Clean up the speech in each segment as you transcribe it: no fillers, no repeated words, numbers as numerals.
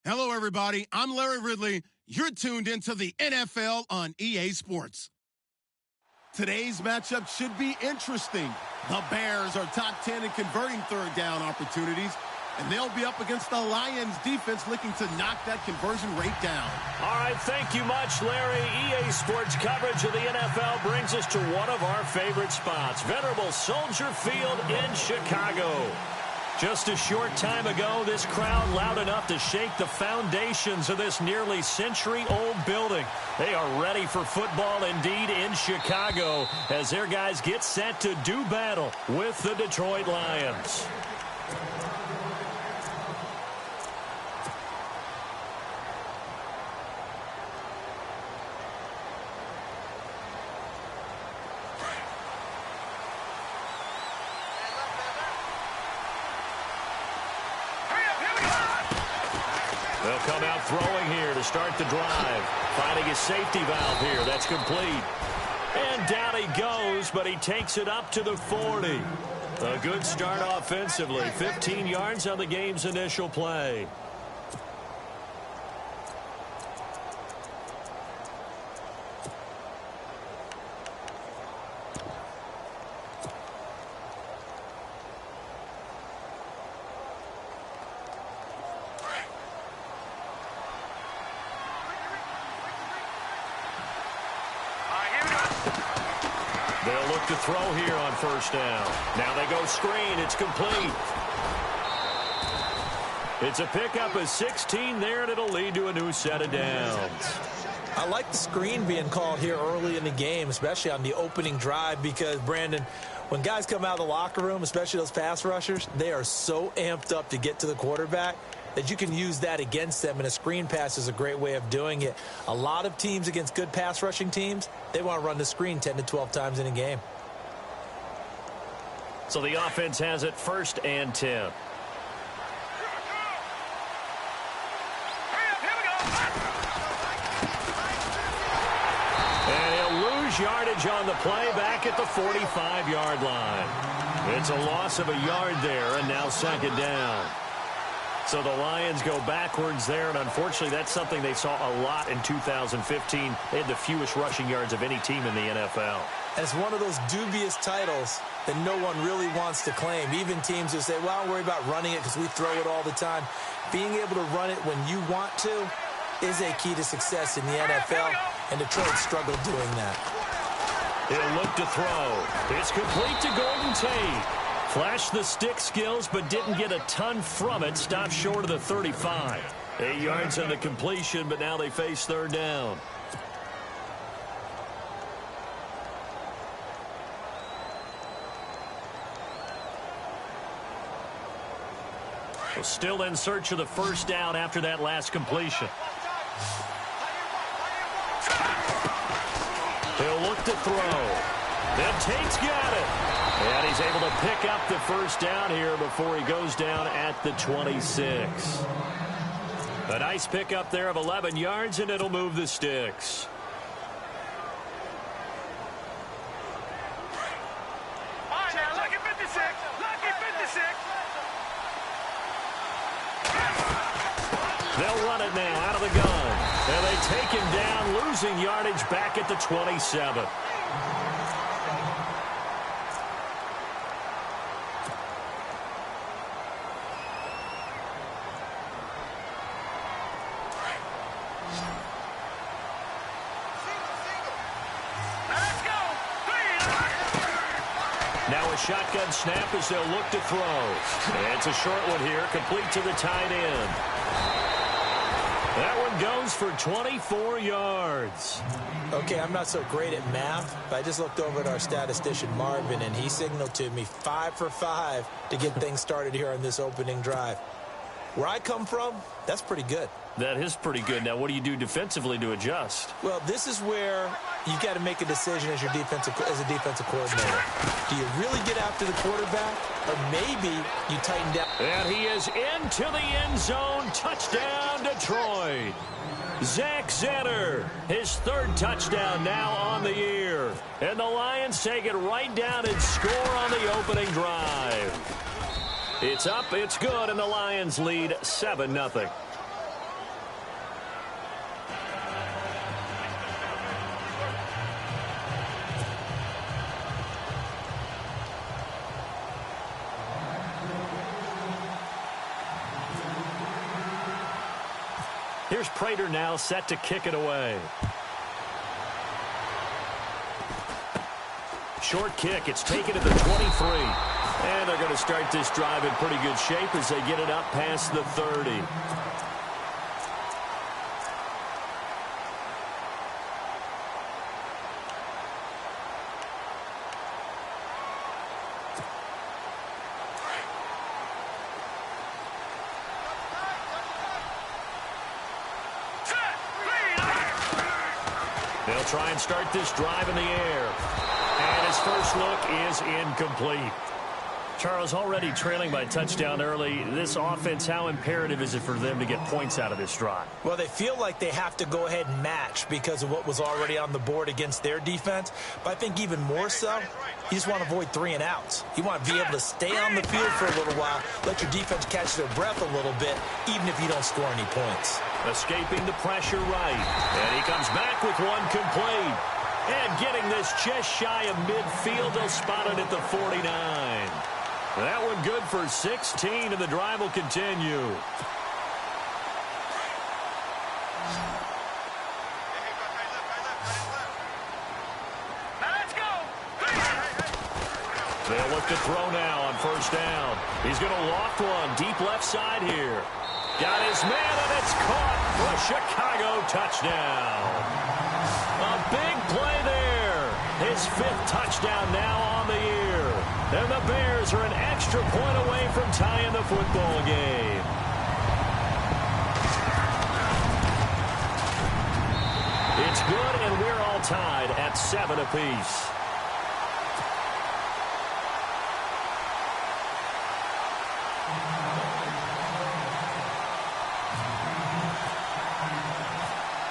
Hello, everybody. I'm Larry Ridley. You're tuned into the NFL on EA Sports. Today's matchup should be interesting. The Bears are top 10 in converting third down opportunities, and they'll be up against the Lions defense looking to knock that conversion rate down. All right, thank you much, Larry. EA Sports coverage of the NFL brings us to one of our favorite spots, venerable Soldier Field in Chicago. Just a short time ago, this crowd loud enough to shake the foundations of this nearly century-old building. They are ready for football indeed in Chicago as their guys get set to do battle with the Detroit Lions. They'll come out throwing here to start the drive. Finding his safety valve here. That's complete. And down he goes, but he takes it up to the 40. A good start offensively. 15 yards on the game's initial play. They'll look to throw here on first down. Now they go screen. It's complete. It's a pickup of 16 there, and it'll lead to a new set of downs. I like the screen being called here early in the game, especially on the opening drive, because, Brandon, when guys come out of the locker room, especially those pass rushers, they are so amped up to get to the quarterback that you can use that against them, and a screen pass is a great way of doing it. A lot of teams against good pass rushing teams, they want to run the screen 10 to 12 times in a game. So the offense has it 1st and 10. And he'll lose yardage on the play back at the 45-yard line. It's a loss of a yard there, and now 2nd down. So the Lions go backwards there, and unfortunately that's something they saw a lot in 2015. They had the fewest rushing yards of any team in the NFL. And it's one of those dubious titles that no one really wants to claim. Even teams who say, well, I don't worry about running it because we throw it all the time. Being able to run it when you want to is a key to success in the NFL, and Detroit struggled doing that. He'll look to throw. It's complete to Golden Tate. Flashed the stick skills, but didn't get a ton from it. Stopped short of the 35. 8 yards on the completion, but now they face 3rd down. Well, still in search of the 1st down after that last completion. He'll look to throw. Then Tate's got it. And he's able to pick up the 1st down here before he goes down at the 26. A nice pickup there of 11 yards, and it'll move the sticks. Lucky 56. Lucky 56. They'll run it now out of the gun. And they take him down, losing yardage back at the 27. Now a shotgun snap as they'll look to throw. And it's a short one here, complete to the tight end. That one goes for 24 yards. Okay, I'm not so great at math, but I just looked over at our statistician, Marvin, and he signaled to me 5 for 5 to get things started here on this opening drive. Where I come from, that's pretty good. That is pretty good. Now, what do you do defensively to adjust? Well, this is where you've got to make a decision as a defensive coordinator. Do you really get after the quarterback, or maybe you tighten down? And he is into the end zone. Touchdown, Detroit. Zach Zenner, his 3rd touchdown now on the year. And the Lions take it right down and score on the opening drive. It's up, it's good, and the Lions lead 7-0. Here's Prater now set to kick it away. Short kick. It's taken to the 23. And they're going to start this drive in pretty good shape as they get it up past the 30. They'll try and start this drive in the air. And his first look is incomplete. Charles, already trailing by touchdown early. This offense, how imperative is it for them to get points out of this drive? Well, they feel like they have to go ahead and match because of what was already on the board against their defense. But I think even more so, you just want to avoid 3 and outs. You want to be able to stay on the field for a little while, let your defense catch their breath a little bit, even if you don't score any points. Escaping the pressure right. And he comes back with one complete. And getting this just shy of midfield, they'll spot it at the 49. That one good for 16, and the drive will continue. Let's go. They'll look to throw now on first down. He's going to loft one deep left side here. Got his man, and it's caught for a Chicago touchdown. A big play there. His 5th touchdown now on the year. And the Bears are an extra point away from tying the football game. It's good, and we're all tied at 7 apiece.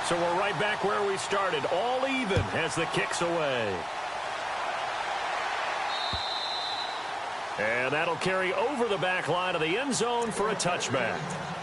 So we're right back where we started, all even as the kick's away. And that'll carry over the back line of the end zone for a touchback.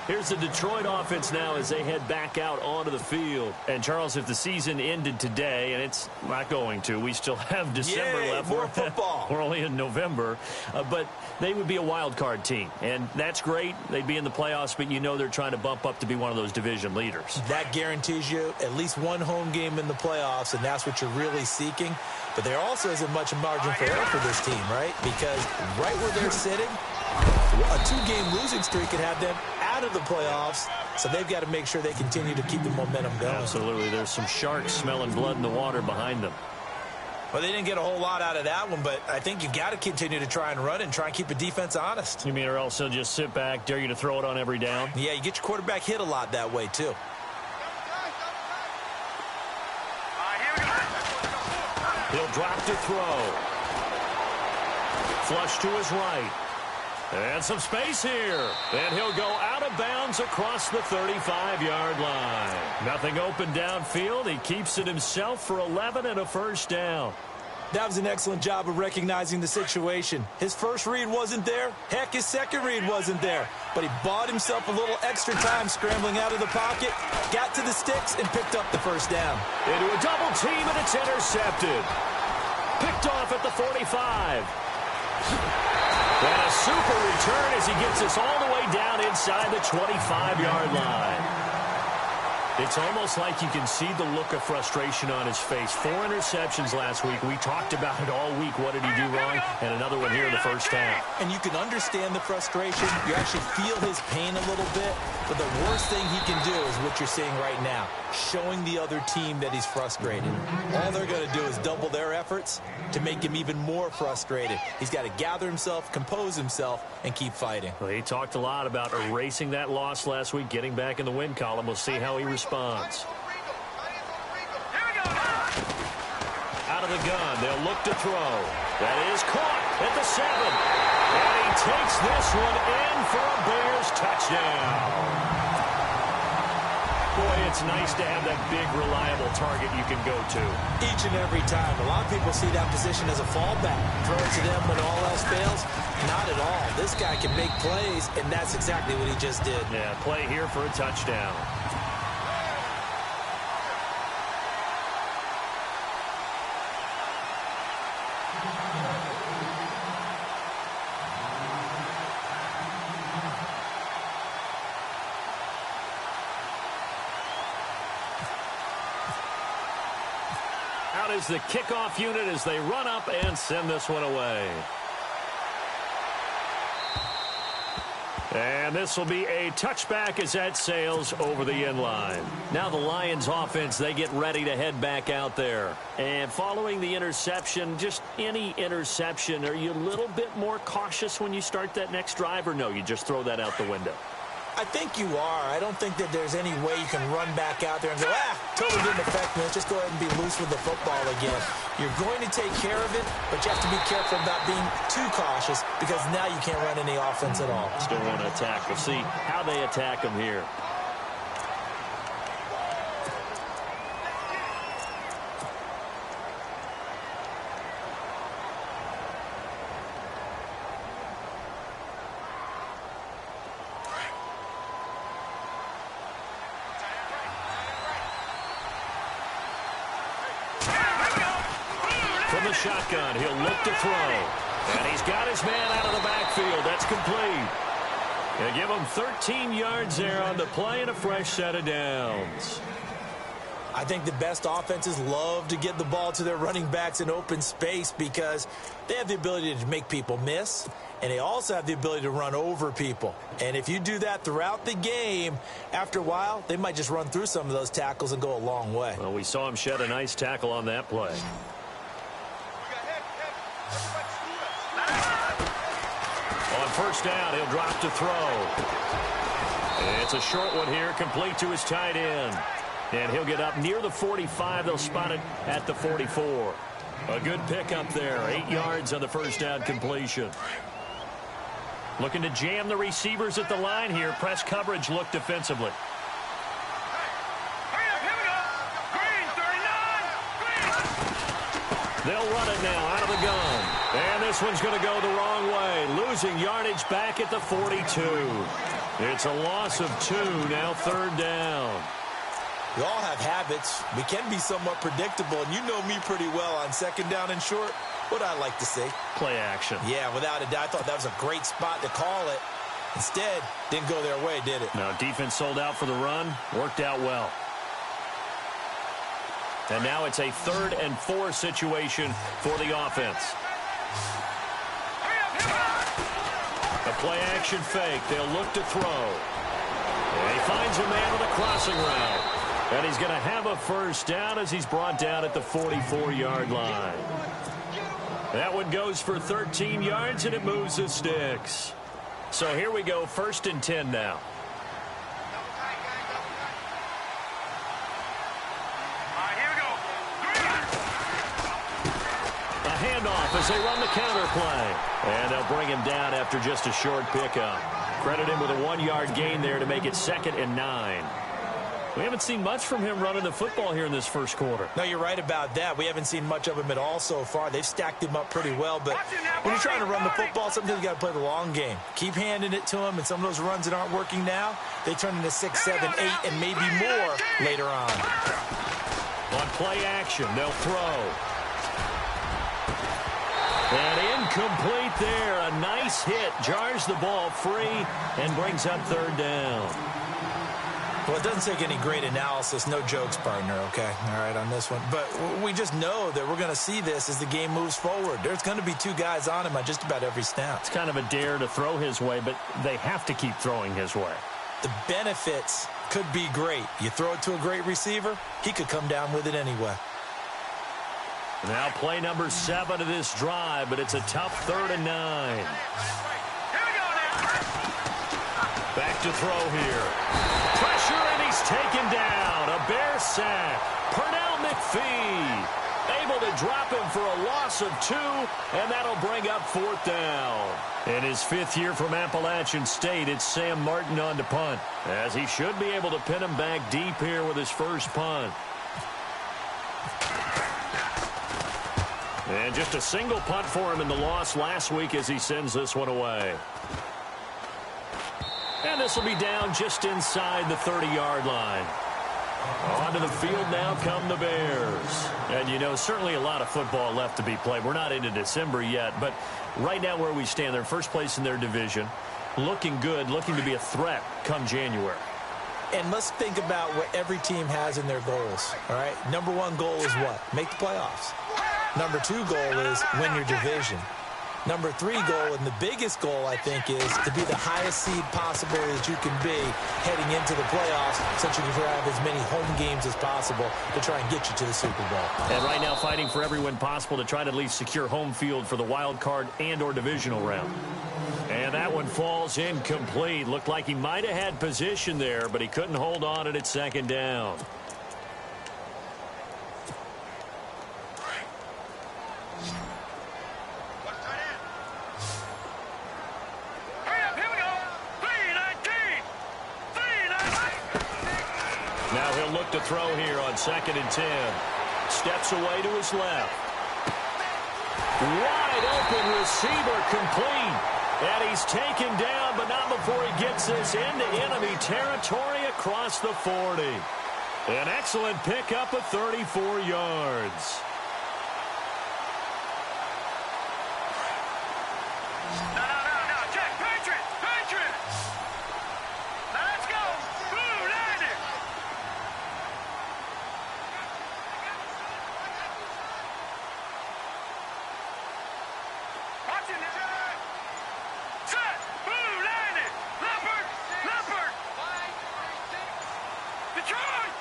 Here's the Detroit offense now as they head back out onto the field. And, Charles, if the season ended today, and it's not going to, we still have December left. More football. We're only in November. But they would be a wild card team. And that's great. They'd be in the playoffs, but you know they're trying to bump up to be one of those division leaders. That guarantees you at least one home game in the playoffs, and that's what you're really seeking. But there also isn't much margin for error for this team, right? Because right where they're sitting, a 2-game losing streak could have them out of the playoffs, so they've got to make sure they continue to keep the momentum going. Absolutely. There's some sharks smelling blood in the water behind them. Well, they didn't get a whole lot out of that one, but I think you've got to continue to try and run and try and keep the defense honest. You mean or else they'll just sit back, dare you to throw it on every down? Yeah, you get your quarterback hit a lot that way, too. He'll drop to throw. Flush to his right. And some space here. And he'll go out of bounds across the 35-yard line. Nothing open downfield. He keeps it himself for 11 and a first down. That was an excellent job of recognizing the situation. His first read wasn't there. Heck, his second read wasn't there. But he bought himself a little extra time scrambling out of the pocket, got to the sticks, and picked up the first down. Into a double team, and it's intercepted. Picked off at the 45. And a super return as he gets us all the way down inside the 25-yard line. It's almost like you can see the look of frustration on his face. 4 interceptions last week. We talked about it all week. What did he do wrong? And another one here in the first half. And you can understand the frustration. You actually feel his pain a little bit. But the worst thing he can do is what you're seeing right now, showing the other team that he's frustrated. All they're going to do is double their efforts to make him even more frustrated. He's got to gather himself, compose himself, and keep fighting. Well, he talked a lot about erasing that loss last week, getting back in the win column. We'll see how he responds. Out of the gun, they'll look to throw. That is caught at the 7. And he takes this one in for a Bears touchdown. Boy, it's nice to have that big, reliable target you can go to. Each and every time. A lot of people see that position as a fallback. Throw it to them when all else fails. Not at all. This guy can make plays, and that's exactly what he just did. Yeah, play here for a touchdown. goes the kickoff unit as they run up and send this one away. And this will be a touchback as that sails over the end line. Now the Lions offense, they get ready to head back out there. And following the interception, just any interception, are you a little bit more cautious when you start that next drive, or no, you just throw that out the window? I think you are. I don't think that there's any way you can run back out there and go, totally didn't affect me. Let's just go ahead and be loose with the football again. You're going to take care of it, but you have to be careful about being too cautious because now you can't run any offense at all. Still want to attack. We'll see how they attack them here. Shotgun. He'll look to throw. And he's got his man out of the backfield. That's complete. They give him 13 yards there on the play and a fresh set of downs. I think the best offenses love to get the ball to their running backs in open space because they have the ability to make people miss, and they also have the ability to run over people. And if you do that throughout the game, after a while, they might just run through some of those tackles and go a long way. Well, we saw him shed a nice tackle on that play. On first down, he'll drop to throw. It's a short one here, complete to his tight end. And he'll get up near the 45. They'll spot it at the 44. A good pickup there. 8 yards on the first down completion. Looking to jam the receivers at the line here. Press coverage look defensively. They'll run it now out of the gun. And this one's going to go the wrong way. Losing yardage back at the 42. It's a loss of 2, now third down. We all have habits. We can be somewhat predictable, and you know me pretty well on second down and short. What I like to say? Play action. Yeah, without a doubt. I thought that was a great spot to call it. Instead, didn't go their way, did it? No, defense sold out for the run. Worked out well. And now it's a 3rd and 4 situation for the offense. A play action fake. They'll look to throw. And he finds a man with a crossing route. And he's going to have a first down as he's brought down at the 44-yard line. That one goes for 13 yards, and it moves the sticks. So here we go, 1st and 10 now. Handoff as they run the counter play. And they'll bring him down after just a short pickup. Credit him with a 1-yard gain there to make it 2nd and 9. We haven't seen much from him running the football here in this first quarter. No, you're right about that. We haven't seen much of him at all so far. They've stacked him up pretty well. But when you're trying to run the football, sometimes you got to play the long game. Keep handing it to him, and some of those runs that aren't working now, they turn into 6, 7, 8, and maybe more later on. On play action, they'll throw. And incomplete there. A nice hit. Jars the ball free and brings up 3rd down. Well, it doesn't take any great analysis. No jokes, partner, okay? All right, on this one. But we just know that we're going to see this as the game moves forward. There's going to be 2 guys on him on just about every snap. It's kind of a dare to throw his way, but they have to keep throwing his way. The benefits could be great. You throw it to a great receiver, he could come down with it anyway. Now play number 7 of this drive, but it's a tough 3rd and 9. Back to throw here. Pressure, and he's taken down. A Bear sack. Pernell McPhee able to drop him for a loss of 2, and that'll bring up 4th down. In his 5th year from Appalachian State, it's Sam Martin on to punt, as he should be able to pin him back deep here with his first punt. And just a single punt for him in the loss last week as he sends this one away. And this will be down just inside the 30-yard line. Onto the field now come the Bears. And, you know, certainly a lot of football left to be played. We're not into December yet, but right now where we stand, they're first place in their division. Looking good, looking to be a threat come January. And let's think about what every team has in their goals, all right? Number one goal is what? Make the playoffs. Number two goal is win your division. Number three goal, and the biggest goal, I think, is to be the highest seed possible as you can be heading into the playoffs, so that you can have as many home games as possible to try and get you to the Super Bowl. And right now fighting for every win possible to try to at least secure home field for the wild card and or divisional round. And that one falls incomplete. Looked like he might have had position there, but he couldn't hold on at second down. Now he'll look to throw here on 2nd and 10. Steps away to his left. Wide open receiver complete. And he's taken down, but not before he gets this into enemy territory across the 40. An excellent pickup of 34 yards. No, Jack, Patriot! Now let's go! Boom, land it! Watch it now! Set! Boom, land it! Leopard!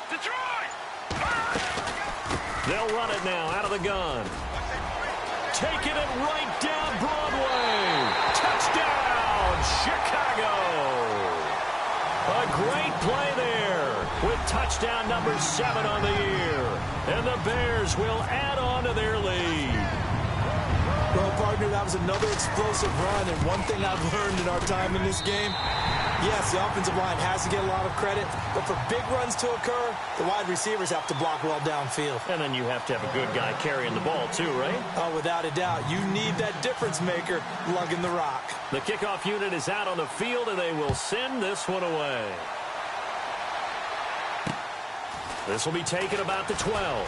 Detroit! They'll run it now out of the gun. Taking it right down Broadway. Touchdown, Chicago. A great play there with touchdown number 7 on the year. And the Bears will add on to their lead. Well, partner, that was another explosive run, and one thing I've learned in our time in this game, yes, the offensive line has to get a lot of credit, but for big runs to occur, the wide receivers have to block well downfield. And then you have to have a good guy carrying the ball too, right? Oh, without a doubt. You need that difference maker lugging the rock. The kickoff unit is out on the field, and they will send this one away. This will be taken about the 12.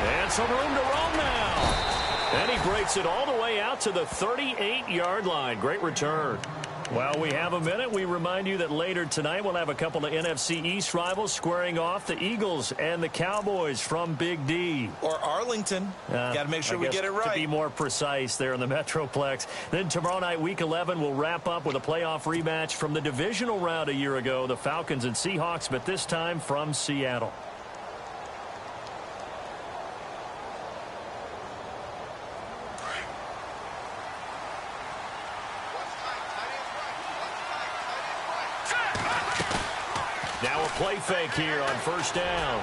And some room to roam now. And he breaks it all the way out to the 38-yard line. Great return. Well, we have a minute. We remind you that later tonight we'll have a couple of NFC East rivals squaring off, the Eagles and the Cowboys from Big D. Or Arlington. Got to make sure we get it right. To be more precise there in the Metroplex. Then tomorrow night, Week 11, we'll wrap up with a playoff rematch from the divisional round a year ago, the Falcons and Seahawks, but this time from Seattle. Now a play fake here on first down.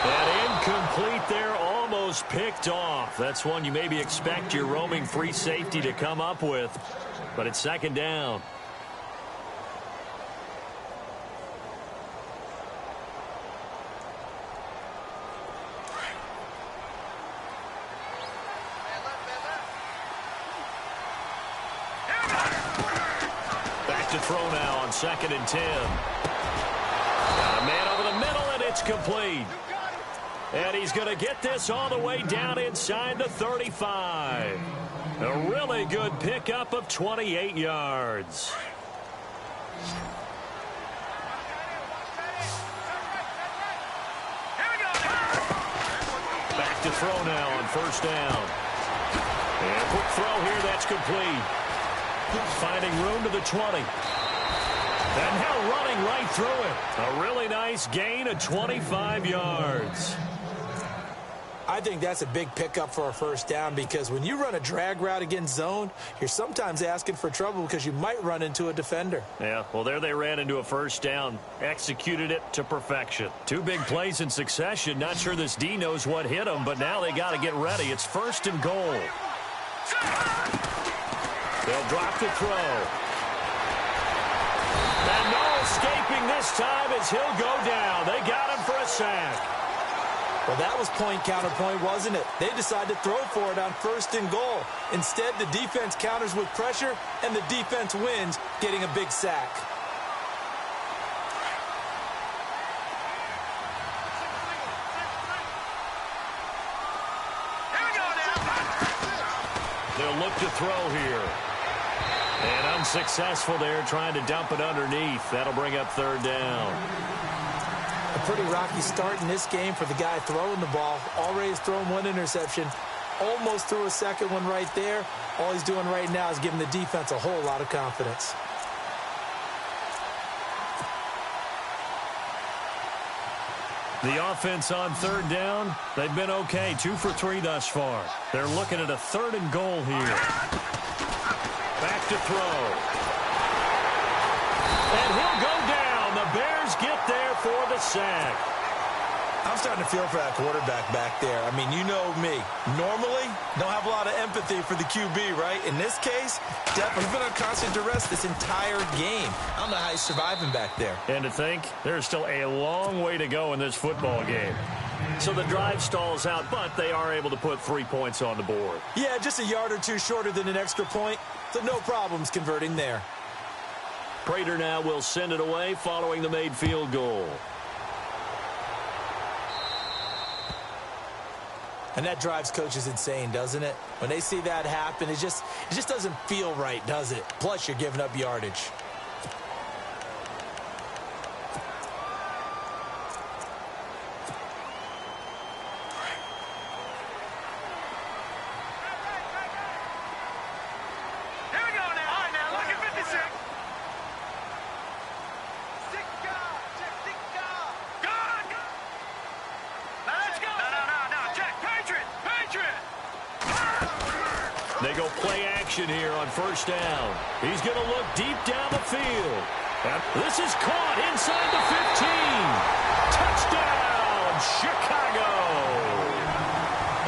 And incomplete there, almost picked off. That's one you maybe expect your roaming free safety to come up with. But it's second down. Back to throw now on 2nd and 10. Got a man over the middle, and it's complete. And he's going to get this all the way down inside the 35. A really good pickup of 28 yards. Back to throw now on first down. And quick throw here, that's complete. Finding room to the 20. And now running right through it. A really nice gain of 25 yards. I think that's a big pickup for a first down, because when you run a drag route against zone, you're sometimes asking for trouble because you might run into a defender. Yeah, well, there they ran into a first down. Executed it to perfection. 2 big plays in succession. Not sure this D knows what hit them, but now they got to get ready. It's 1st and goal. They'll drop the throw. And no escaping this time as he'll go down. They got him for a sack. Well, that was point counterpoint, wasn't it? They decided to throw for it on 1st and goal. Instead, the defense counters with pressure, and the defense wins, getting a big sack. They'll look to throw here. And unsuccessful there, trying to dump it underneath. That'll bring up third down. A pretty rocky start in this game for the guy throwing the ball. Already has thrown one interception. Almost threw a second one right there. All he's doing right now is giving the defense a whole lot of confidence. The offense on third down, they've been okay. 2 for 3 thus far. They're looking at a 3rd and goal here. Back to throw. And he'll go down. The Bears get there for the sack. I'm starting to feel for that quarterback back there. I mean, you know me. Normally, don't have a lot of empathy for the QB, right? In this case, definitely been on constant duress this entire game. I don't know how he's surviving back there. And to think, there's still a long way to go in this football game. So the drive stalls out, but they are able to put 3 points on the board. Yeah, just a yard or two shorter than an extra point, so no problems converting there. Prater now will send it away following the made field goal. And that drives coaches insane, doesn't it? When they see that happen, it just doesn't feel right, does it? Plus, you're giving up yardage. Here we go now. All right, now, look at 56. Good. Now, let's go. No. Check. Patriot. They go play action here on first down. He's going to look deep down the field. This is caught inside the 15. Touchdown, Chicago.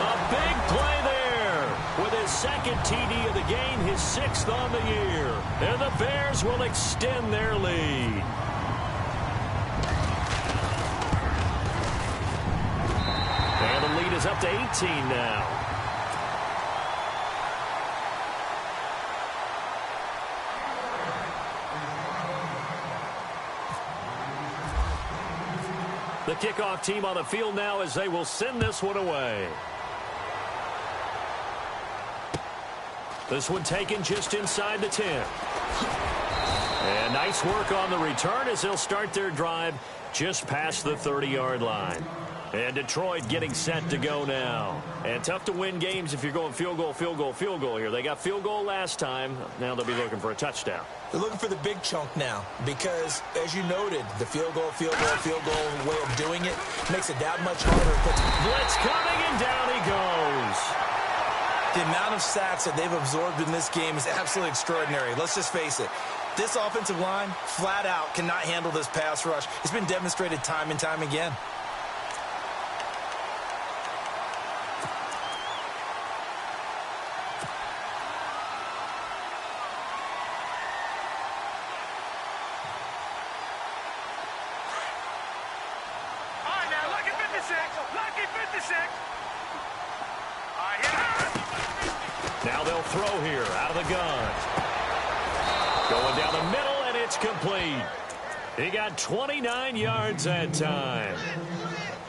A big play there with his second TD of the game, his 6th on the year. And the Bears will extend their lead. And the lead is up to 18 now. The kickoff team on the field now as they will send this one away. This one taken just inside the 10. And nice work on the return as they'll start their drive just past the 30-yard line. And Detroit getting set to go now. And tough to win games if you're going field goal here. They got field goal last time. Now they'll be looking for a touchdown. They're looking for the big chunk now because, as you noted, the field goal way of doing it makes it that much harder. Blitz coming, and down he goes. The amount of sacks that they've absorbed in this game is absolutely extraordinary. Let's just face it. This offensive line, flat out, cannot handle this pass rush. It's been demonstrated time and time again. Now they'll throw here out of the gun. Going down the middle, and it's complete. He got 29 yards that time.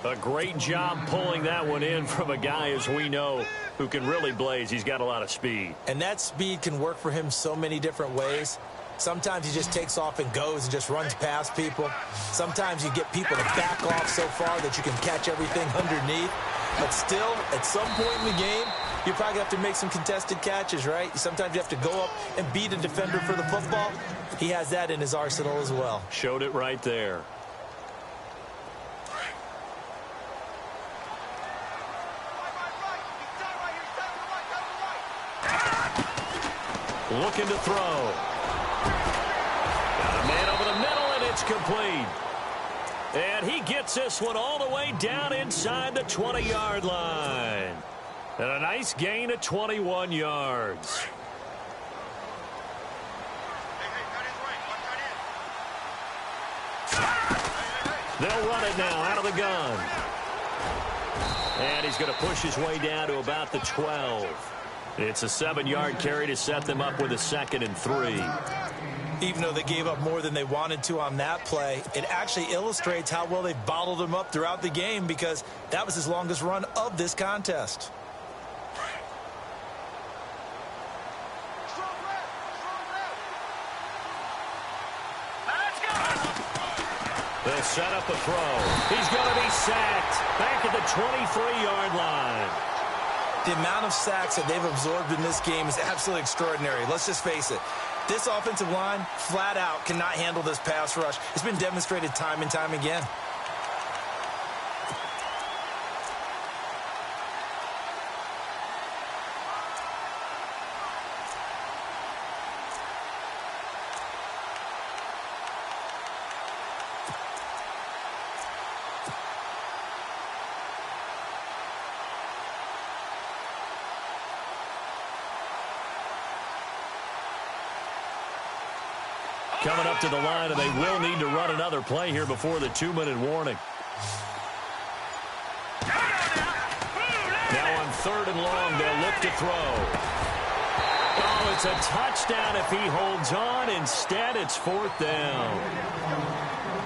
A great job pulling that one in from a guy, as we know, who can really blaze. He's got a lot of speed. And that speed can work for him so many different ways. Sometimes he just takes off and goes and just runs past people. Sometimes you get people to back off so far that you can catch everything underneath. But still, at some point in the game, you probably have to make some contested catches, right? Sometimes you have to go up and beat a defender for the football. He has that in his arsenal as well. Showed it right there. Looking to throw. Got a man over the middle, and it's complete. And he gets this one all the way down inside the 20-yard line. And a nice gain of 21 yards. They'll run it now out of the gun. And he's going to push his way down to about the 12. It's a 7-yard carry to set them up with a 2nd and 3. Even though they gave up more than they wanted to on that play, it actually illustrates how well they bottled him up throughout the game because that was his longest run of this contest. They'll set up a throw. He's going to be sacked back at the 23-yard line. The amount of sacks that they've absorbed in this game is absolutely extraordinary. Let's just face it. This offensive line, flat out, cannot handle this pass rush. It's been demonstrated time and time again. Coming up to the line, and they will need to run another play here before the 2-minute warning. Now on 3rd and long, they'll look to throw. Oh, it's a touchdown if he holds on. Instead, it's 4th down.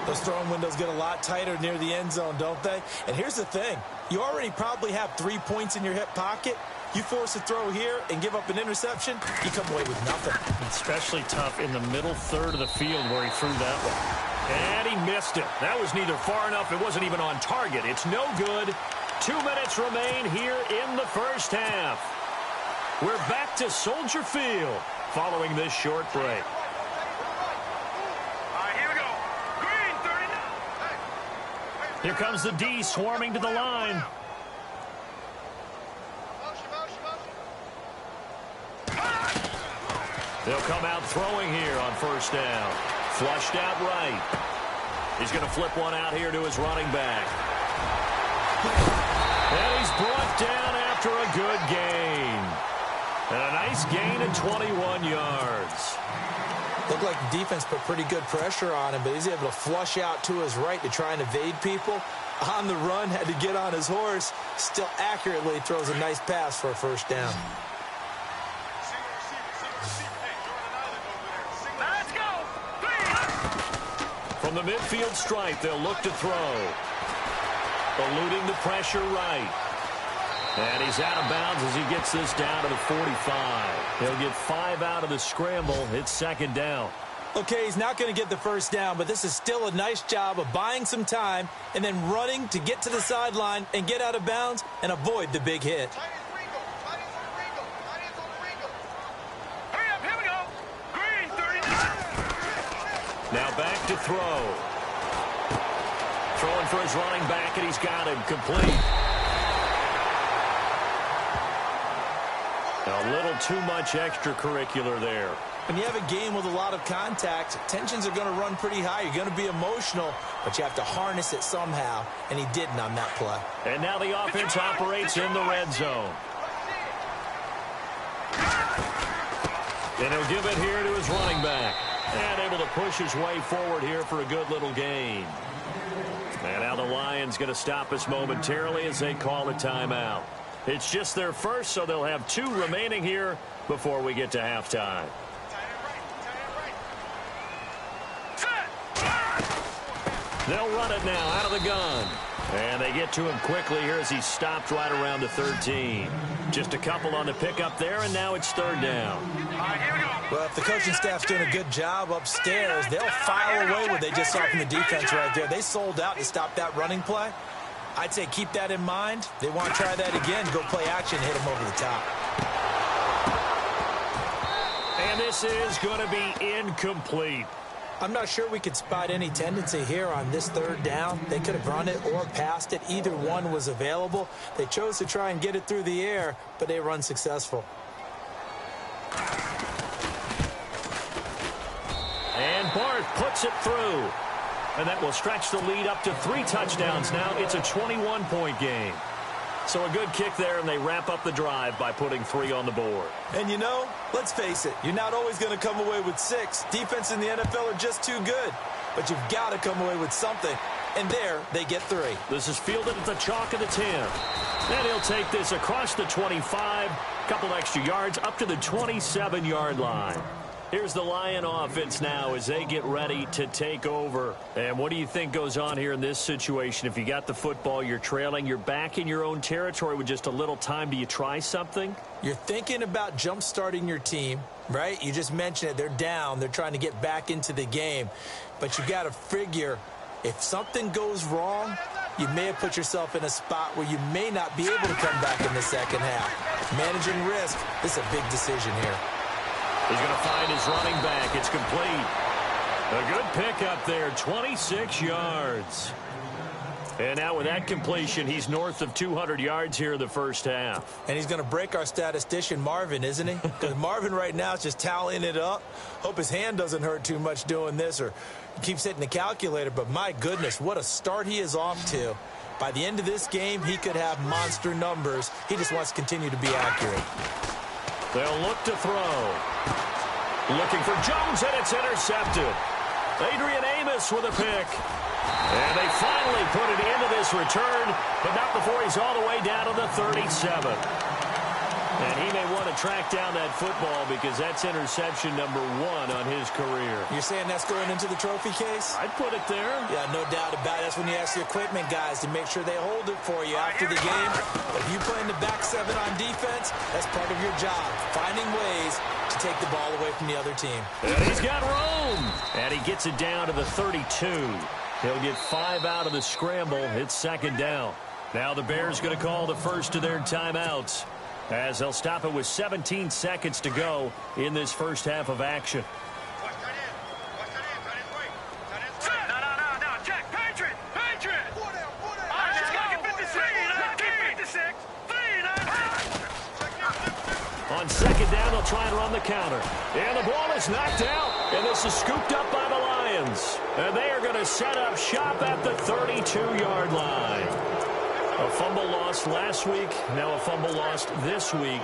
Those throwing windows get a lot tighter near the end zone, don't they? And here's the thing. You already probably have 3 points in your hip pocket. You force a throw here and give up an interception, you come away with nothing. Especially tough in the middle third of the field where he threw that one. And he missed it. That was neither far enough. It wasn't even on target. It's no good. 2 minutes remain here in the first half. We're back to Soldier Field following this short break. Here we go. Green 39. Here comes the D swarming to the line. They'll come out throwing here on 1st down. Flushed out right. He's going to flip one out here to his running back. And he's brought down after a good gain. And a nice gain of 21 yards. Looked like the defense put pretty good pressure on him, but he's able to flush out to his right to try and evade people. On the run, had to get on his horse. Still accurately throws a nice pass for a 1st down. From the midfield stripe, they'll look to throw. Eluding the pressure right. And he's out of bounds as he gets this down to the 45. He'll get 5 out of the scramble. It's 2nd down. Okay, he's not going to get the 1st down, but this is still a nice job of buying some time and then running to get to the sideline and get out of bounds and avoid the big hit. Hurry up, here we go. Green 39. Now back to throw. Throwing for his running back, and he's got him complete. A little too much extracurricular there. When you have a game with a lot of contact, tensions are going to run pretty high. You're going to be emotional, but you have to harness it somehow, and he didn't on that play. And now the offense operates in the red zone. And he'll give it here to his running back. And able to push his way forward here for a good little gain. And now the Lions going to stop us momentarily as they call a timeout. It's just their first, so they'll have 2 remaining here before we get to halftime. They'll run it now out of the gun. And they get to him quickly here as he's stopped right around the 13. Just a couple on the pickup there, and now it's 3rd down. Well, if the coaching staff's doing a good job upstairs, they'll file away what they just saw from the defense right there. They sold out to stop that running play. I'd say keep that in mind. They want to try that again, go play action, hit them over the top. And this is going to be incomplete. I'm not sure we could spot any tendency here on this 3rd down. They could have run it or passed it. Either one was available. They chose to try and get it through the air, but they were unsuccessful. And Barth puts it through. And that will stretch the lead up to 3 touchdowns now. It's a 21-point game. So a good kick there, and they wrap up the drive by putting 3 on the board. And you know, let's face it, you're not always going to come away with 6. Defense in the NFL are just too good. But you've got to come away with something. And there, they get 3. This is fielded at the chalk of the 10. And he'll take this across the 25. Couple extra yards up to the 27-yard line. Here's the Lion offense now as they get ready to take over. And what do you think goes on here in this situation? If you got the football, you're trailing, you're back in your own territory with just a little time. Do you try something? You're thinking about jump-starting your team, right? You just mentioned it. They're down. They're trying to get back into the game. But you got to figure If something goes wrong, you may have put yourself in a spot where you may not be able to come back in the second half. Managing risk, this is a big decision here. He's going to find his running back. It's complete. A good pickup there, 26 yards. And now with that completion, he's north of 200 yards here in the first half. And he's going to break our statistician, Marvin, isn't he? Because Marvin right now is just tallying it up. Hope his hand doesn't hurt too much doing this, or he keeps hitting the calculator. But my goodness, what a start he is off to. By the end of this game, he could have monster numbers. He just wants to continue to be accurate. They'll look to throw. Looking for Jones, and it's intercepted. Adrian Amos with a pick. And they finally put it into this return, but not before he's all the way down to the 37. And he may want to track down that football because that's interception number 1 on his career. You're saying that's going into the trophy case? I'd put it there. Yeah, no doubt about it. That's when you ask the equipment guys to make sure they hold it for you after the game. But if you play in the back 7 on defense, that's part of your job, finding ways to take the ball away from the other team. And he's got room. And he gets it down to the 32. He'll get 5 out of the scramble. It's second down. Now the Bears going to call the first of their timeouts, as they'll stop it with 17 seconds to go in this first half of action. No, Jack, Patriot! On second down, they'll try and run the counter. And the ball is knocked out, and this is scooped up by the Lions. And they are going to set up shop at the 32-yard line. A fumble lost last week, now a fumble lost this week.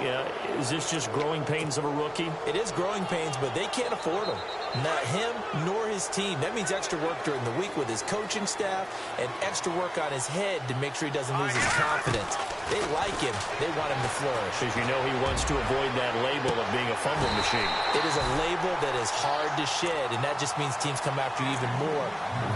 Is this just growing pains of a rookie? It is growing pains, but they can't afford them. Not him nor his team. That means extra work during the week with his coaching staff and extra work on his head to make sure he doesn't lose his confidence. They like him. They want him to flourish. Because you know he wants to avoid that label of being a fumble machine. It is a label that is hard to shed, and that just means teams come after you even more,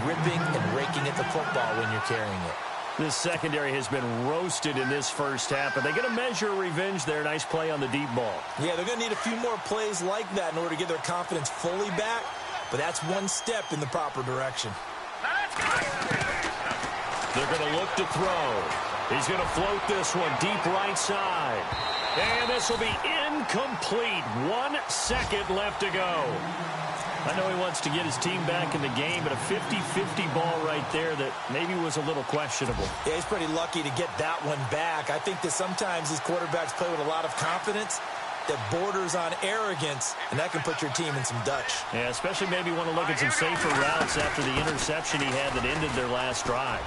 ripping and raking at the football when you're carrying it. This secondary has been roasted in this first half, but they're going to measure revenge there. Nice play on the deep ball. Yeah, they're going to need a few more plays like that in order to get their confidence fully back, but that's one step in the proper direction. They're going to look to throw. He's going to float this one deep right side. And this will be incomplete. 1 second left to go. I know he wants to get his team back in the game, but a 50-50 ball right there that maybe was a little questionable. Yeah, he's pretty lucky to get that one back. I think that sometimes these quarterbacks play with a lot of confidence that borders on arrogance, and that can put your team in some Dutch. Yeah, especially maybe want to look at some safer routes after the interception he had that ended their last drive.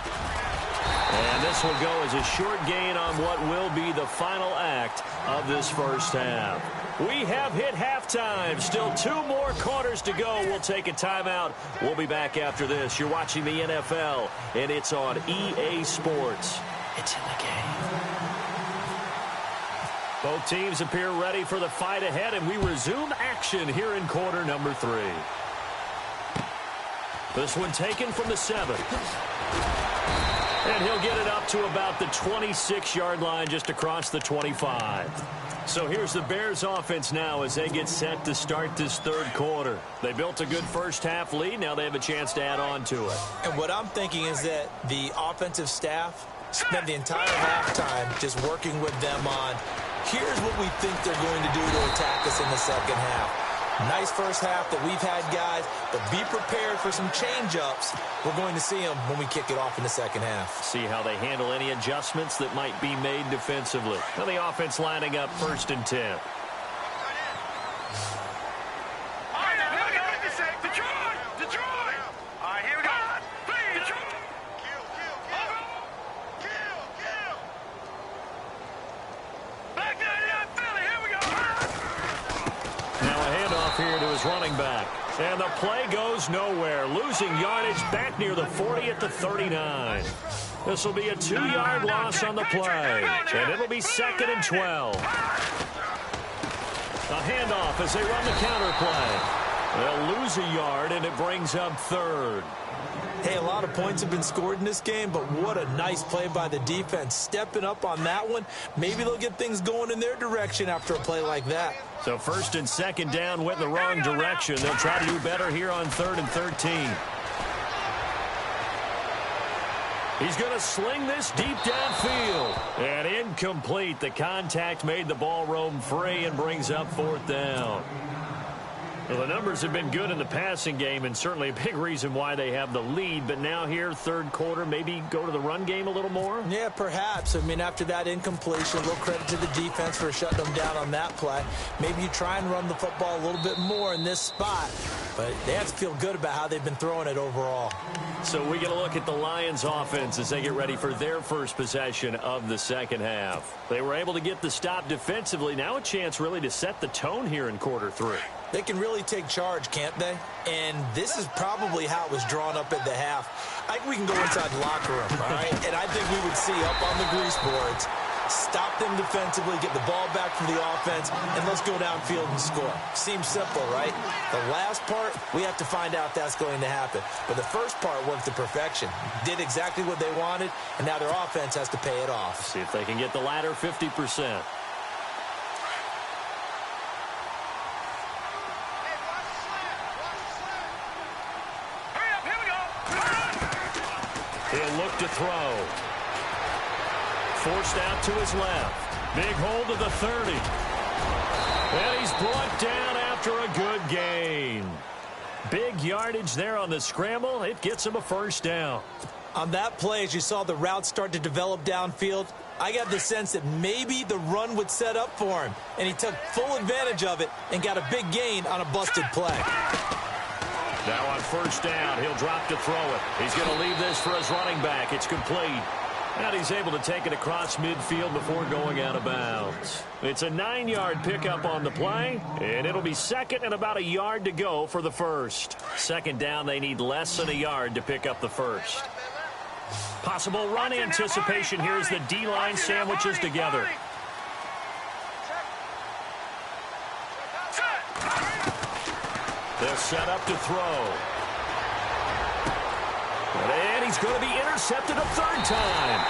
And this will go as a short gain on what will be the final act of this first half. We have hit halftime. Still 2 more quarters to go. We'll take a timeout. We'll be back after this. You're watching the NFL, and it's on EA Sports. It's in the game. Both teams appear ready for the fight ahead, and we resume action here in quarter number 3. This one taken from the 7. And he'll get it up to about the 26-yard line, just across the 25. So here's the Bears offense now as they get set to start this third quarter. They built a good first half lead. Now they have a chance to add on to it. And what I'm thinking is that the offensive staff spent the entire halftime just working with them on, here's what we think they're going to do to attack us in the second half. Nice first half that we've had, guys, but be prepared for some change-ups. We're going to see them when we kick it off in the second half. See how they handle any adjustments that might be made defensively. Now the offense lining up 1st and 10. Here to his running back. And the play goes nowhere. Losing yardage back near the 40 at the 39. This will be a 2-yard loss on the play. And it'll be 2nd and 12. A handoff as they run the counter play. They'll lose a yard, and it brings up 3rd. Hey, a lot of points have been scored in this game, but what a nice play by the defense. Stepping up on that one. Maybe they'll get things going in their direction after a play like that. So 1st and 2nd down went in the wrong direction. They'll try to do better here on 3rd and 13. He's going to sling this deep downfield. And incomplete. The contact made the ball roam free and brings up 4th down. Well, the numbers have been good in the passing game and certainly a big reason why they have the lead. But now here, 3rd quarter, maybe go to the run game a little more? Yeah, perhaps. I mean, after that incompletion, a little credit to the defense for shutting them down on that play. Maybe you try and run the football a little bit more in this spot. But they have to feel good about how they've been throwing it overall. So we get a look at the Lions offense as they get ready for their first possession of the second half. They were able to get the stop defensively. Now a chance really to set the tone here in quarter 3. They can really take charge, can't they? And this is probably how it was drawn up at the half. I think we can go inside the locker room, all right? And I think we would see up on the grease boards, stop them defensively, get the ball back from the offense, and let's go downfield and score. Seems simple, right? The last part, we have to find out if that's going to happen. But the first part worked to perfection. Did exactly what they wanted, and now their offense has to pay it off. See if they can get the latter 50%. He'll look to throw. Forced out to his left. Big hold of the 30. And he's brought down after a good gain. Big yardage there on the scramble. It gets him a 1st down. On that play, as you saw the route start to develop downfield, I got the sense that maybe the run would set up for him. And he took full advantage of it and got a big gain on a busted play. Now on 1st down, he'll drop to throw it. He's going to leave this for his running back. It's complete. And he's able to take it across midfield before going out of bounds. It's a 9-yard pickup on the play, and it'll be 2nd and about a yard to go for the 1st. 2nd down, they need less than a yard to pick up the 1st. Possible run anticipation here as the D-line sandwiches together. They'll set up to throw. And he's going to be intercepted a 3rd time.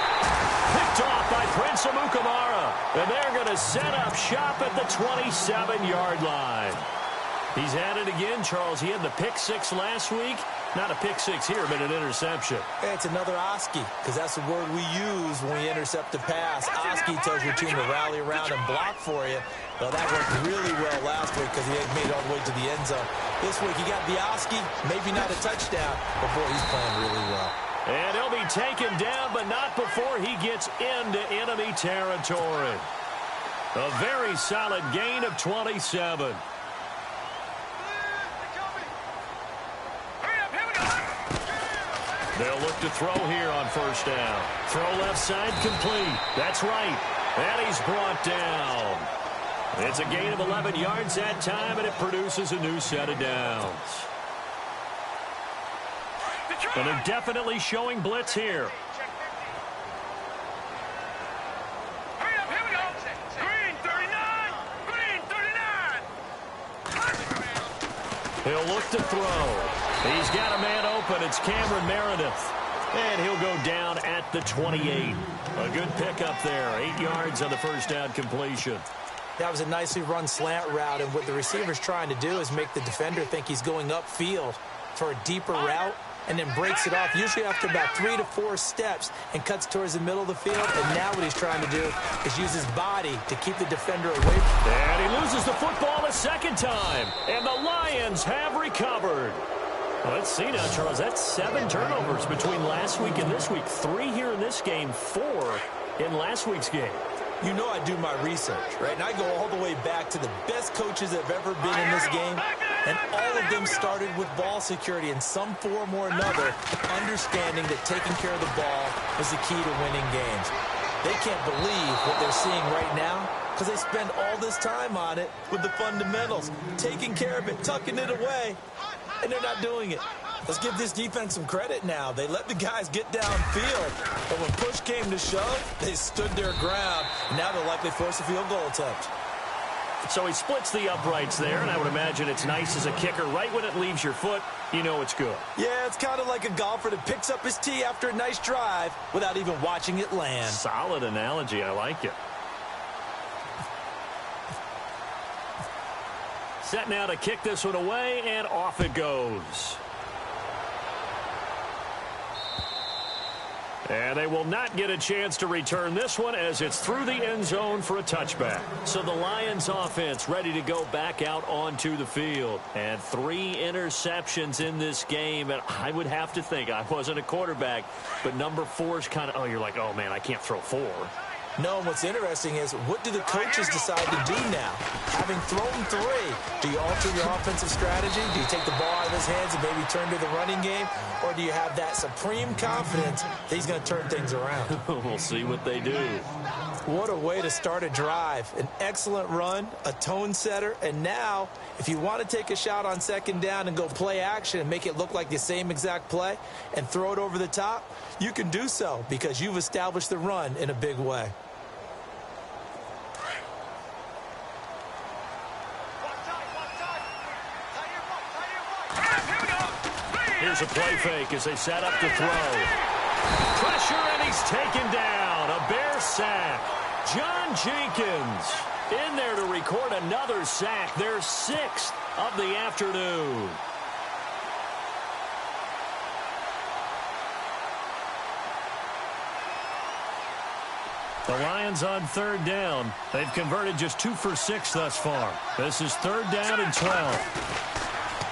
Picked off by Prince Amukamara. And they're going to set up shop at the 27-yard line. He's at it again, Charles. He had the pick 6 last week. Not a pick 6 here, but an interception. Hey, it's another Oski, because that's the word we use when we intercept a pass. Oski tells your team to rally around and block for you. Well, that worked really well last week because he had made it all the way to the end zone. This week, he got the Oski, maybe not a touchdown, but boy, he's playing really well. And he'll be taken down, but not before he gets into enemy territory. A very solid gain of 27. They'll look to throw here on 1st down. Throw left side complete. That's right. And he's brought down. It's a gain of 11 yards that time, and it produces a new set of downs. And they're definitely showing blitz here. He'll look to throw. He's got a man open. It's Cameron Meredith. And he'll go down at the 28. A good pickup there. 8 yards on the 1st down completion. That was a nicely run slant route, and what the receiver's trying to do is make the defender think he's going upfield for a deeper route, and then breaks it off, usually after about 3 to 4 steps, and cuts towards the middle of the field. And now what he's trying to do is use his body to keep the defender away. And he loses the football a 2nd time, and the Lions have recovered. Well, let's see now, Charles. That's 7 turnovers between last week and this week. 3 here in this game, 4 in last week's game. You know I do my research, right? And I go all the way back to the best coaches that have ever been in this game. And all of them started with ball security in some form or another, understanding that taking care of the ball was the key to winning games. They can't believe what they're seeing right now because they spend all this time on it with the fundamentals, taking care of it, tucking it away, and they're not doing it. Let's give this defense some credit now. They let the guys get downfield, but when push came to shove, they stood their ground. Now they'll likely force a field goal attempt. So he splits the uprights there, and I would imagine it's nice as a kicker. Right when it leaves your foot, you know it's good. Yeah, it's kind of like a golfer that picks up his tee after a nice drive without even watching it land. Solid analogy. I like it. Set now to kick this one away, and off it goes. And they will not get a chance to return this one as it's through the end zone for a touchback. So the Lions offense ready to go back out onto the field. And 3 interceptions in this game. And I would have to think, I wasn't a quarterback, but number 4 is kind of, you're like, oh, man, I can't throw 4. No, and what's interesting is what do the coaches decide to do now? Having thrown 3, do you alter your offensive strategy? Do you take the ball out of his hands and maybe turn to the running game? Or do you have that supreme confidence that he's going to turn things around? We'll see what they do. What a way to start a drive. An excellent run, a tone setter, and now if you want to take a shot on second down and go play action and make it look like the same exact play and throw it over the top, you can do so because you've established the run in a big way. Here's a play fake as they set up to throw. Pressure, and he's taken down. A Bear sack. John Jenkins in there to record another sack. Their 6th of the afternoon. The Lions on 3rd down. They've converted just 2 for 6 thus far. This is 3rd down and 12.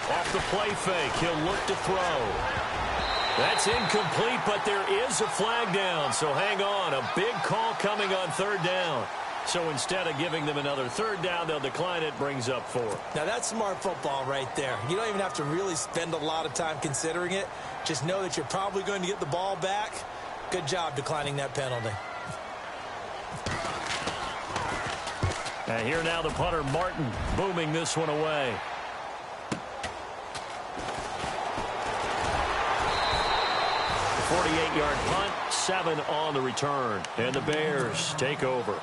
Off the play fake, he'll look to throw. That's incomplete, but there is a flag down, so hang on. A big call coming on 3rd down. So instead of giving them another 3rd down, they'll decline it, brings up 4. Now that's smart football right there. You don't even have to really spend a lot of time considering it. Just know that you're probably going to get the ball back. Good job declining that penalty. And here now the punter, Martin, booming this one away. A 48-yard punt, 7 on the return. And the Bears take over.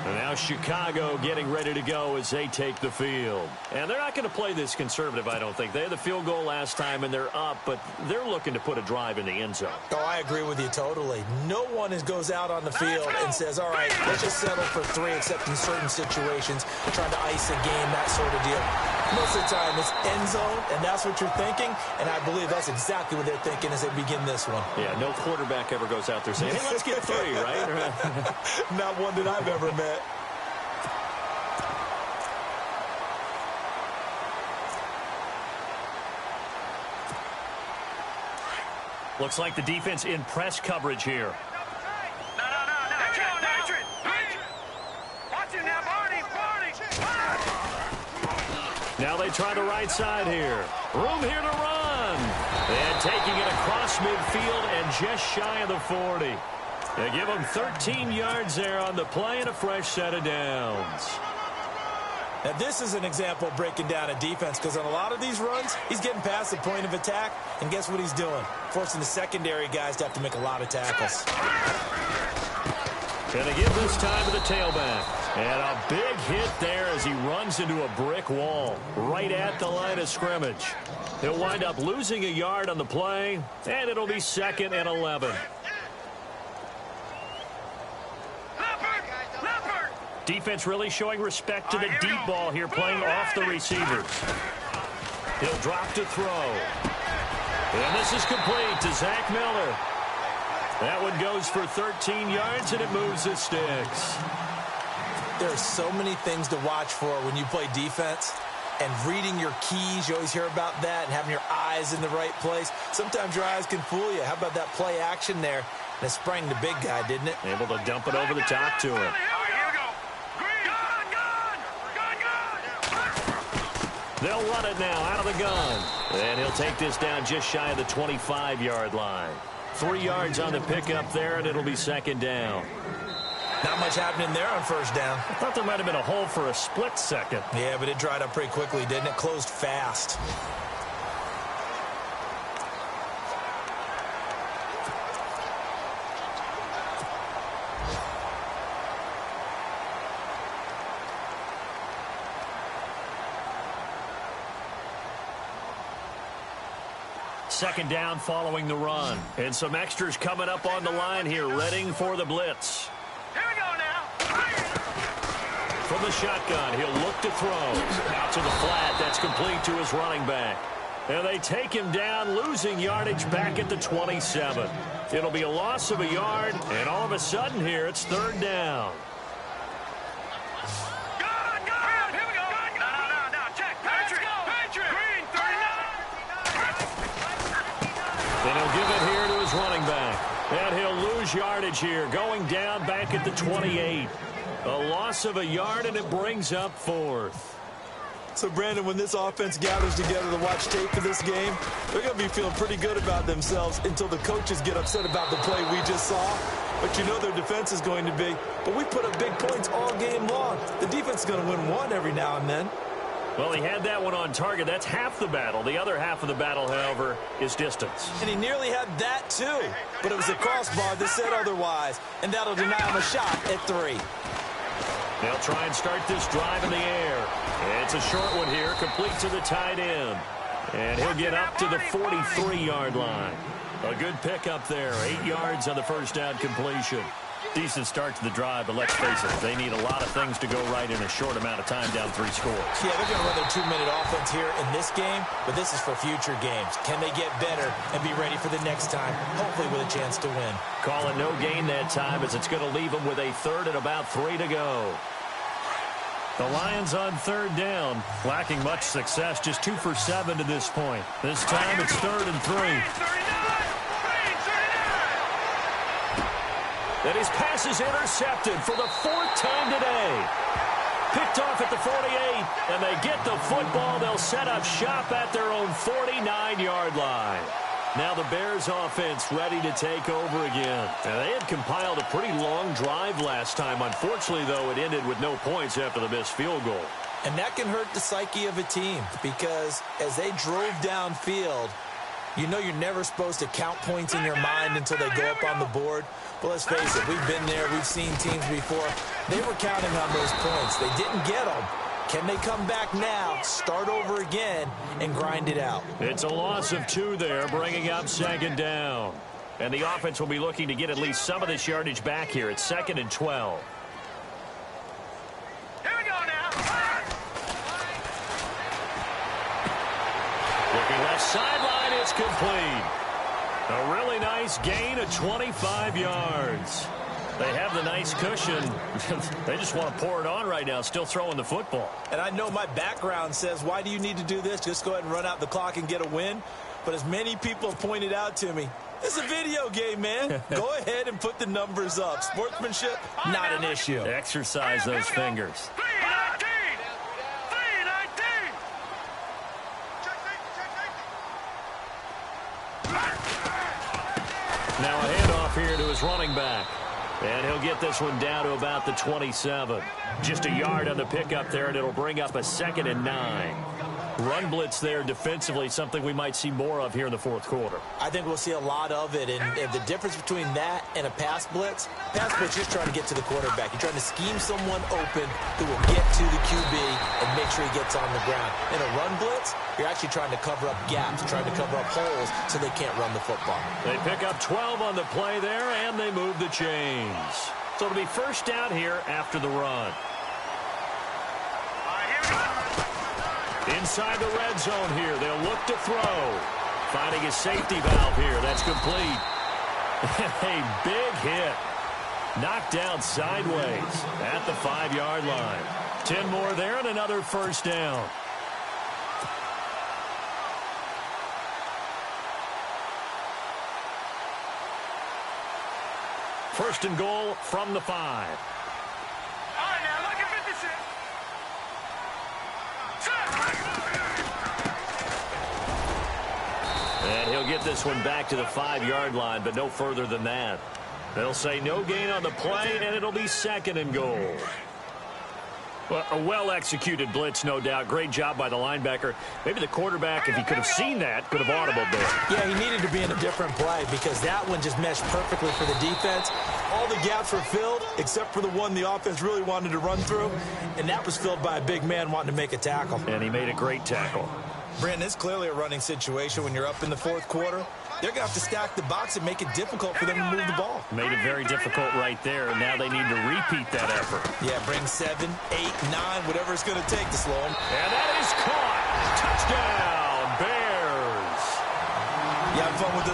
And now Chicago getting ready to go as they take the field. And they're not going to play this conservative, I don't think. They had the field goal last time, and they're up, but they're looking to put a drive in the end zone. Oh, I agree with you totally. No one goes out on the field and says, all right, let's just settle for 3, except in certain situations, trying to ice a game, that sort of deal. Most of the time, it's end zone, and that's what you're thinking, and I believe that's exactly what they're thinking as they begin this one. Yeah, no quarterback ever goes out there saying, hey, let's get 3, right? Not one that I've ever met. Looks like the defense in press coverage here. No. Watch him now, Barney. Now they try the right side here. Room here to run. And taking it across midfield and just shy of the 40. They give him 13 yards there on the play and a fresh set of downs. Now, this is an example of breaking down a defense because on a lot of these runs, he's getting past the point of attack, and guess what he's doing? Forcing the secondary guys to have to make a lot of tackles. Going to give this time to the tailback. And a big hit there as he runs into a brick wall right at the line of scrimmage. He'll wind up losing a yard on the play, and it'll be 2nd and 11. Defense really showing respect to the deep ball here, playing off the receivers. He'll drop to throw. And this is complete to Zach Miller. That one goes for 13 yards, and it moves the sticks. There are so many things to watch for when you play defense. And reading your keys, you always hear about that, and having your eyes in the right place. Sometimes your eyes can fool you. How about that play action there? And it sprang the big guy, didn't it? Able to dump it over the top to him. They'll run it now out of the gun. And he'll take this down just shy of the 25-yard line. 3 yards on the pickup there, and it'll be 2nd down. Not much happening there on 1st down. I thought there might have been a hole for a split second. Yeah, but it dried up pretty quickly, didn't it? Closed fast. Second down following the run. And some extras coming up on the line here, ready for the blitz. Here we go now. From the shotgun, he'll look to throw. Out to the flat, that's complete to his running back. And they take him down, losing yardage back at the 27. It'll be a loss of a yard, and all of a sudden here, it's third down. Here we go. No. Check. Patrick. Green, 39. And he'll give it here to his running back. And he'll lose yardage here, going down back at the 28. A loss of a yard, and it brings up fourth. So, Brandon, when this offense gathers together to watch tape for this game, they're going to be feeling pretty good about themselves until the coaches get upset about the play we just saw. But you know their defense is going to be. But we put up big points all game long. The defense is going to win one every now and then. Well, he had that one on target. That's half the battle. The other half of the battle, however, is distance. And he nearly had that, too. But it was a crossbar that said otherwise. And that'll deny him a shot at 3. They'll try and start this drive in the air. It's a short one here, complete to the tight end. And he'll get up to the 43-yard line. A good pickup there, 8 yards on the first down completion. Decent start to the drive, but let's face it, they need a lot of things to go right in a short amount of time, down 3 scores. Yeah, they're going to run their 2-minute offense here in this game, but this is for future games. Can they get better and be ready for the next time, hopefully with a chance to win? Call it no gain that time, as it's going to leave them with a third and about 3 to go. The Lions on third down, lacking much success, just 2 for 7 to this point. This time it's 3rd and 3. And his pass is intercepted for the 4th time today. Picked off at the 48, and they get the football. They'll set up shop at their own 49-yard line. Now the Bears offense ready to take over again. And they had compiled a pretty long drive last time. Unfortunately, though, it ended with no points after the missed field goal. And that can hurt the psyche of a team, because as they drove downfield, you know you're never supposed to count points in your mind until they go up on the board. But let's face it, we've been there. We've seen teams before. They were counting on those points. They didn't get them. Can they come back now, start over again, and grind it out? It's a loss of 2 there, bringing up 2nd down. And the offense will be looking to get at least some of this yardage back here. It's 2nd and 12. Here we go now. Looking left sideline, it's complete. A really nice gain of 25 yards. They have the nice cushion. They just want to pour it on right now, still throwing the football. And I know my background says, why do you need to do this? Just go ahead and run out the clock and get a win. But as many people have pointed out to me, it's a video game, man. Go ahead and put the numbers up. Sportsmanship, not an issue. Exercise those fingers. 319. Now a handoff here to his running back. And he'll get this one down to about the 27. Just a yard on the pickup there, and it'll bring up a 2nd and 9. Run blitz there defensively, something we might see more of here in the 4th quarter. I think we'll see a lot of it. And the difference between that and a pass blitz, you're just trying to get to the quarterback. You're trying to scheme someone open who will get to the QB and make sure he gets on the ground. In a run blitz, you're actually trying to cover up gaps, trying to cover up holes so they can't run the football. They pick up 12 on the play there, and they move the chains. So it'll be first down here after the run. Inside the red zone here, they'll look to throw. Finding a safety valve here, that's complete. A big hit. Knocked down sideways at the 5-yard line. 10 more there and another first down. First and goal from the 5. All right, now look at 56. And he'll get this one back to the 5-yard line, but no further than that. They'll say no gain on the play, and it'll be 2nd and goal. Well, a well-executed blitz, no doubt. Great job by the linebacker. Maybe the quarterback, if he could have seen that, could have audibled there. Yeah, he needed to be in a different play because that one just meshed perfectly for the defense. All the gaps were filled except for the one the offense really wanted to run through, and that was filled by a big man wanting to make a tackle. And he made a great tackle. Brandon, it's clearly a running situation when you're up in the 4th quarter. They're going to have to stack the box and make it difficult for them to move the ball. Made it very difficult right there, and now they need to repeat that effort. Yeah, bring 7, 8, 9, whatever it's going to take to slow them. And that is caught. Touchdown, Bears.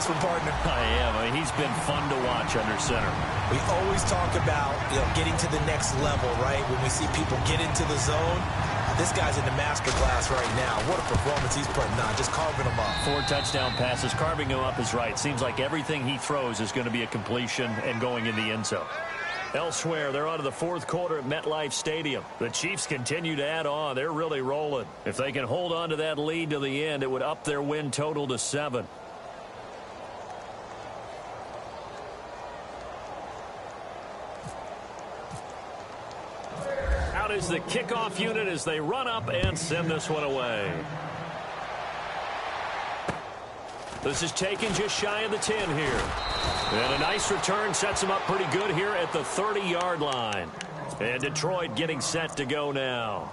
this one, partner? I am. I mean, he's been fun to watch under center. We always talk about, getting to the next level, right? When we see people get into the zone, this guy's in the master class right now. What a performance he's putting on, just carving them up. 4 touchdown passes. Carving him up is right. Seems like everything he throws is going to be a completion and going in the end zone. Elsewhere, they're on to the fourth quarter at MetLife Stadium. The Chiefs continue to add on. They're really rolling. If they can hold on to that lead to the end, it would up their win total to 7. Out is the kickoff unit as they run up and send this one away. This is taken just shy of the 10 here. And a nice return sets him up pretty good here at the 30-yard line. And Detroit getting set to go now.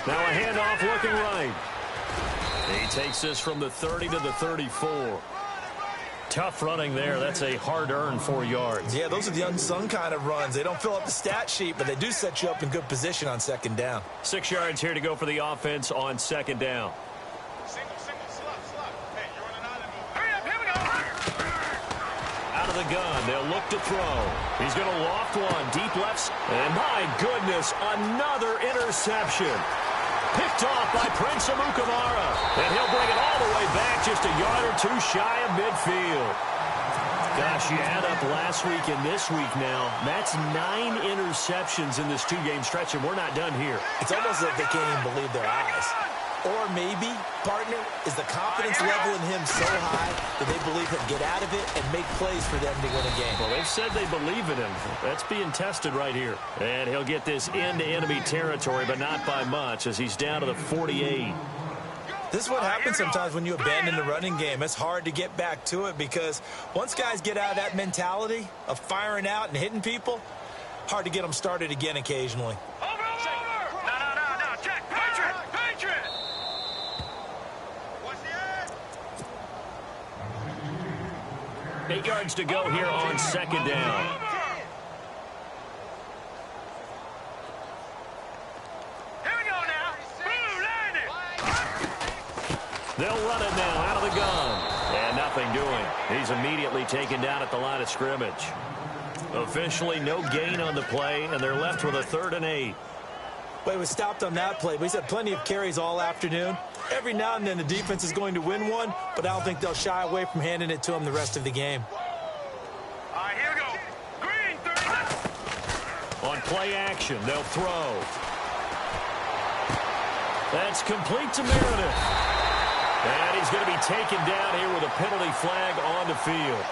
Now a handoff looking right. He takes this from the 30 to the 34. Tough running there. That's a hard-earned 4 yards. Yeah, those are the unsung kind of runs. They don't fill up the stat sheet, but they do set you up in good position on second down. 6 yards here to go for the offense on second down. Out of the gun, they'll look to throw. He's going to loft one, deep left. And my goodness, another interception. Picked off by Prince Amukamara. And he'll bring it all the way back just a yard or 2 shy of midfield. Gosh, you add up last week and this week now. That's 9 interceptions in this 2-game stretch, and we're not done here. It's almost like they can't even believe their eyes. Or maybe, partner, is the confidence level in him so high that they believe he'll get out of it and make plays for them to win a game. Well, they've said they believe in him. That's being tested right here. And he'll get this into enemy territory, but not by much, as he's down to the 48. This is what happens sometimes when you abandon the running game. It's hard to get back to it because once guys get out of that mentality of firing out and hitting people, hard to get them started again occasionally. Eight yards to go here on second down. Here we go now. They'll run it now out of the gun. And nothing doing. He's immediately taken down at the line of scrimmage. Officially no gain on the play, and they're left with a 3rd and 8. Well, he was stopped on that play, but he's had plenty of carries all afternoon. Every now and then the defense is going to win one, but I don't think they'll shy away from handing it to him the rest of the game. All right, here we go. Green, 30. On play action, they'll throw. That's complete to Meredith. And he's going to be taken down here with a penalty flag on the field.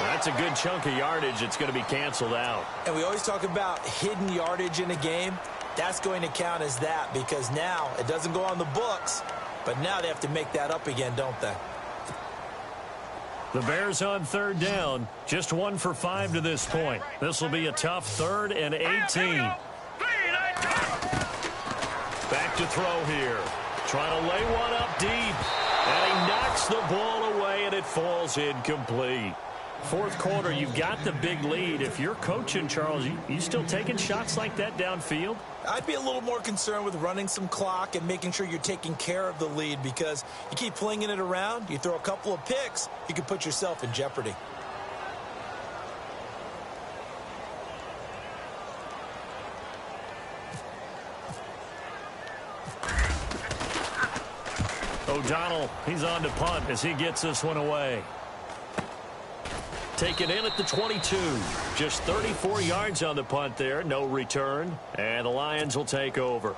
That's a good chunk of yardage. It's going to be canceled out. And we always talk about hidden yardage in a game. That's going to count as that because now it doesn't go on the books, but now they have to make that up again, don't they? The Bears on 3rd down, just 1 for 5 to this point. This will be a tough 3rd and 18. Back to throw here. Trying to lay one up deep. And he knocks the ball away, and it falls incomplete. 4th quarter, you've got the big lead. If you're coaching, Charles, you still taking shots like that downfield? I'd be a little more concerned with running some clock and making sure you're taking care of the lead because you keep flinging it around, you throw a couple of picks, you can put yourself in jeopardy. O'Donnell, he's on to punt as he gets this one away. Taken in at the 22. Just 34 yards on the punt there. No return. And the Lions will take over.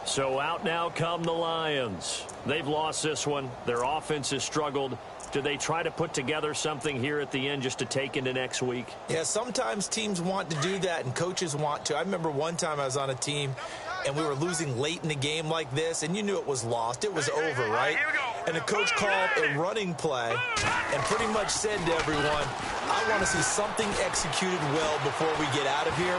So out now come the Lions. They've lost this one. Their offense has struggled. Do they try to put together something here at the end just to take into next week? Yeah, sometimes teams want to do that and coaches want to. I remember one time I was on a team and we were losing late in the game like this, and you knew it was lost. It was over, right? And the coach called a running play and pretty much said to everyone, I want to see something executed well before we get out of here.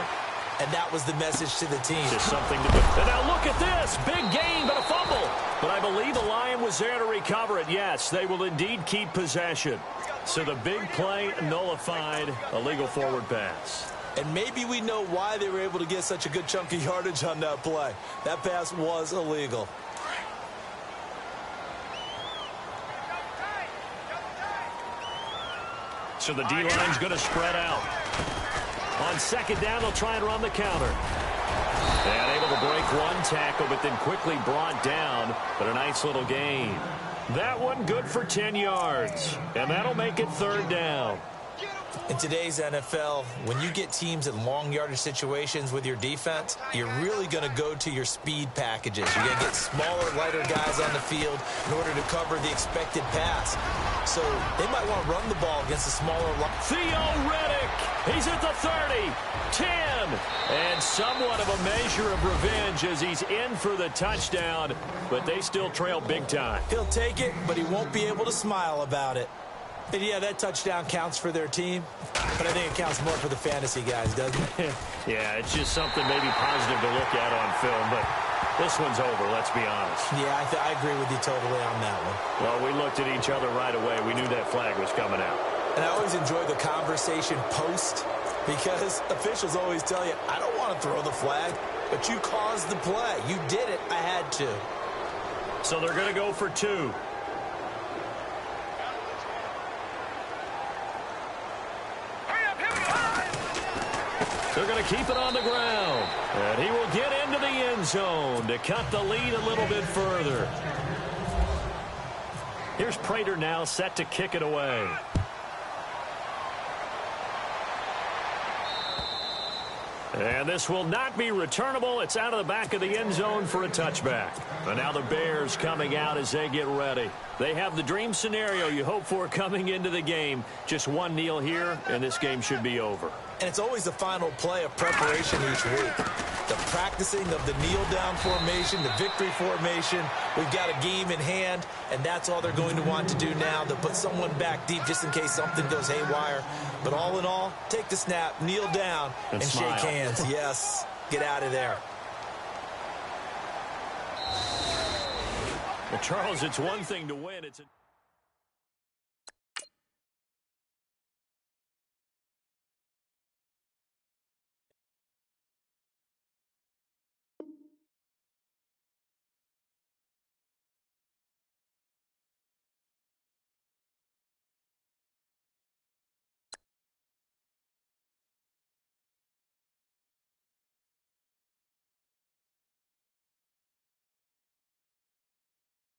And that was the message to the team. Just something to do. And now look at this. Big gain, but a fumble. But I believe the Lion was there to recover it. Yes, they will indeed keep possession. So the big play nullified, a legal forward pass. And maybe we know why they were able to get such a good chunk of yardage on that play. That pass was illegal. So the D-line's going to spread out. On second down, they'll try and run the counter. And able to break one tackle, but then quickly brought down. But a nice little gain. That one good for 10 yards. And that'll make it third down. In today's NFL, when you get teams in long yardage situations with your defense, you're really going to go to your speed packages. You're going to get smaller, lighter guys on the field in order to cover the expected pass. So they might want to run the ball against a smaller line. Theo Riddick, he's at the 30, 10, and somewhat of a measure of revenge as he's in for the touchdown, but they still trail big time. He'll take it, but he won't be able to smile about it. And yeah, that touchdown counts for their team, but I think it counts more for the fantasy guys, doesn't it? Yeah, it's just something maybe positive to look at on film, but this one's over, let's be honest. Yeah, I agree with you totally on that one. Well, we looked at each other right away. We knew that flag was coming out. And I always enjoy the conversation post because officials always tell you, I don't want to throw the flag, but you caused the play. You did it. I had to. So they're going to go for two. They're going to keep it on the ground. And he will get into the end zone to cut the lead a little bit further. Here's Prater now set to kick it away. And this will not be returnable. It's out of the back of the end zone for a touchback. And now the Bears coming out as they get ready. They have the dream scenario you hope for coming into the game. Just one kneel here, and this game should be over. And it's always the final play of preparation each week. The practicing of the kneel-down formation, the victory formation. We've got a game in hand, and that's all they're going to want to do now. They'll put someone back deep just in case something goes haywire. But all in all, take the snap, kneel down, and shake hands. Yes, get out of there. Well, Charles, it's one thing to win. It's a